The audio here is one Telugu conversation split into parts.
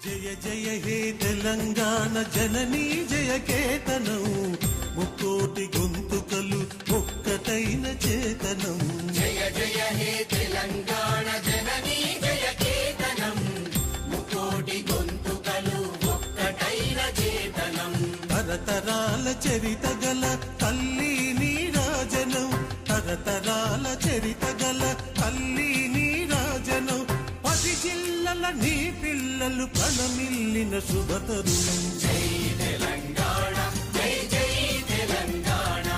జయ జయ హే తెలంగాణ జననీ జయ కేతనం ముక్కోటి గొంతుకలు ఒక్కటైన చేతనం. జయ జయ హే తెలంగాణ జననీ జయ కేతనం ముక్కోటి గొంతుకలు ఒక్కటైన చేతనం. తరతరాల చరిత గల తల్లి నీరాజనం, తరతరాల చరిత గల తల్లి నీరాజనం. 10 జిల్లల నీ పిల్లలు ప్రణమిల్లిన శుభతరుణం. జై తెలంగాణ జై జై తెలంగాణ,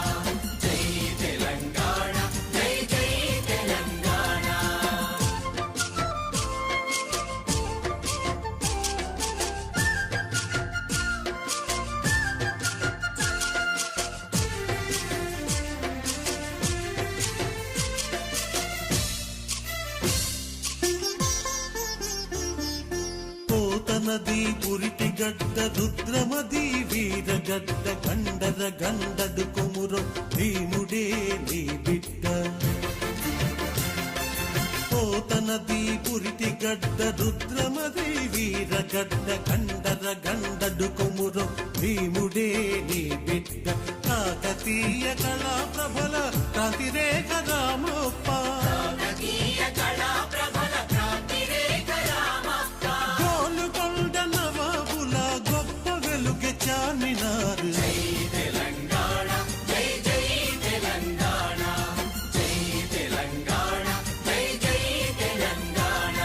జై తెలంగాణ జై జై తెలంగాణ. పోతనది పురిటి గడ్డ రుద్రమది వీరగడ్డ గండర గండడు కొమురం భీముడే నీ బిడ్డ. పోతనది పురిటి గడ్డ రుద్రమది వీరగడ్డ గండర గండడు కొమురం భీముడే నీ బిడ్డ. కాకతీయ కళా ప్రభల కాంతిరేఖ రామప్ప, కాకతీయ కళా ప్రభల క్రాంతిరేఖ రామప్ప. గోలుకొండ నవాబుల గొప్ప వెలుగె చానినారు. జై తెలంగాణ జై జై తెలంగాణ, జై తెలంగాణ జై జై తెలంగాణ.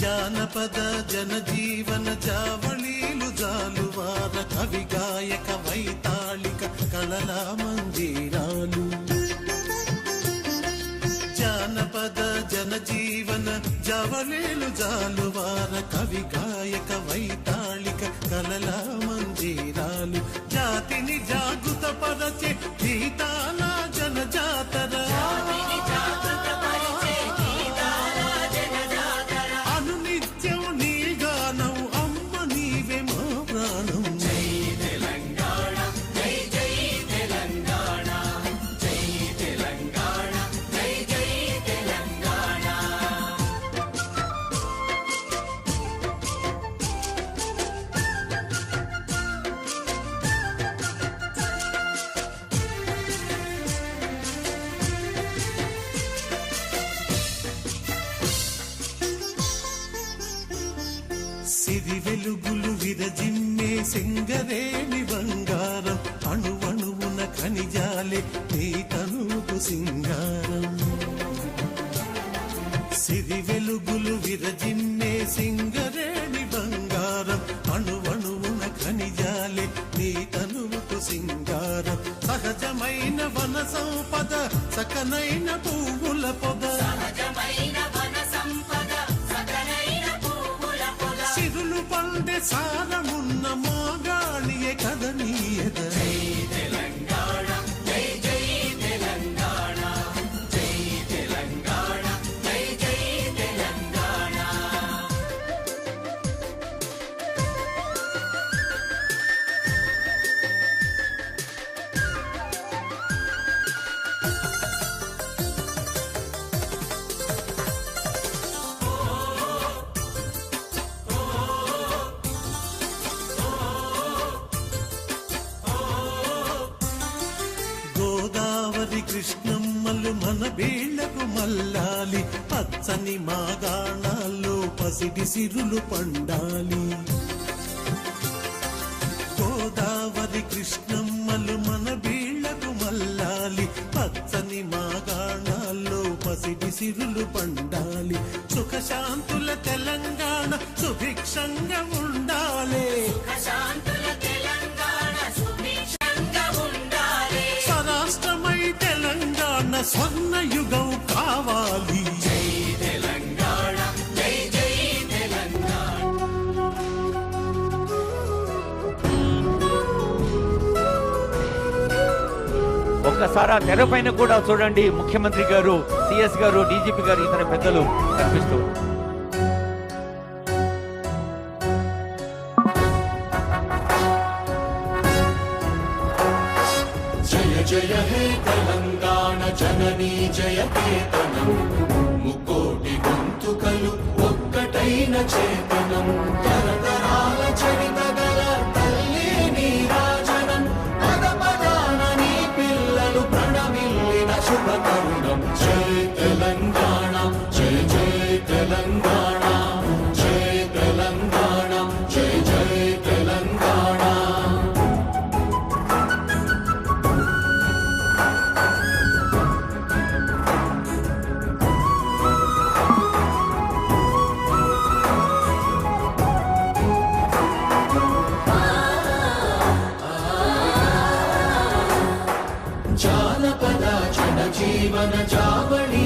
జానపద జనజీవన జావళీలు జాలువార కవి గాయక వైతాళిక కళల మందిరాలు. జానపద జనజీవన జావళీలు జాలువార కవి గాయక వైతాళిక కళల మందిరాలు. జాతిని జాగృత పరచే గీతాల జనజాతర, జాతిని జాగృతపరిచే గీతాల జనజాతర. అనునిత్యం నీ గానం అమ్మ నీవే మా ప్రాణం. జై తెలంగాణ జై జై తెలంగాణ, జై తెలంగాణ జై జై తెలంగాణ. సిరి వెలుగులు విరజిమ్మే సింగరేణి బంగారం, అణువణువున ఖనిజాలే నీ తనువు సింగారం. సిరి వెలుగులు విరజిమ్మే సింగరేణి బంగారం, అణువణువున ఖనిజాలే నీ తనువుకు సింగారం. సహజమైన వన సంపద సకనైన పువ్వుల పొద, సహజమైన వన సంపద సకలైన పువ్వుల పొద. సిరులు పండే సారమున్న మోగాళియే కదనీయద. జై తెలంగాణ జై జై తెలంగాణ, జై తెలంగాణ జై జై తెలంగాణ. గోదావరి కృష్ణమ్మలు మన బీళ్లకు మల్లాలి, పచ్చని మాగాణాల్లో పసిడి సిరులు పండాలి. గోదావరి కృష్ణమ్మలు మన బీళ్లకు మల్లాలి, పచ్చని మాగాణాల్లో పసిడి సిరులు పండాలి. సుఖశాంతుల తెలంగాణ సుభిక్షంగా ఉండాలి. సుఖశాంతుల తెలంగాణ సుభిక్షంగా ఉండాలి. స్వరాష్ట్రమై తెలంగాణ స్వర్ణ యుగం కావాలి. జై తెలంగాణ జై జై తెలంగాణ. ఒక ఒక్కసారి తెరపైన కూడా చూడండి, ముఖ్యమంత్రి గారు, సిఎస్ గారు, డీజీపీ గారు, ఇతర పెద్దలు కనిపిస్తూ. జయ జయ హే తెలంగాణ జననీ జయ కేతనం, ముకోటి గొంతుకలు ఒక్కటైన చేతనం, తరతరాల చరిత గల తల్లి నీరాజనం, పద పదాన నీ పిల్లలు ప్రణమిల్లిన శుభ తరుణం. జయ తెలంగాణ జయ జయ తెలంగాణ, జయ తెలంగాణ జయ జయ తెలంగాణ. జానపద జనజీవన జావళి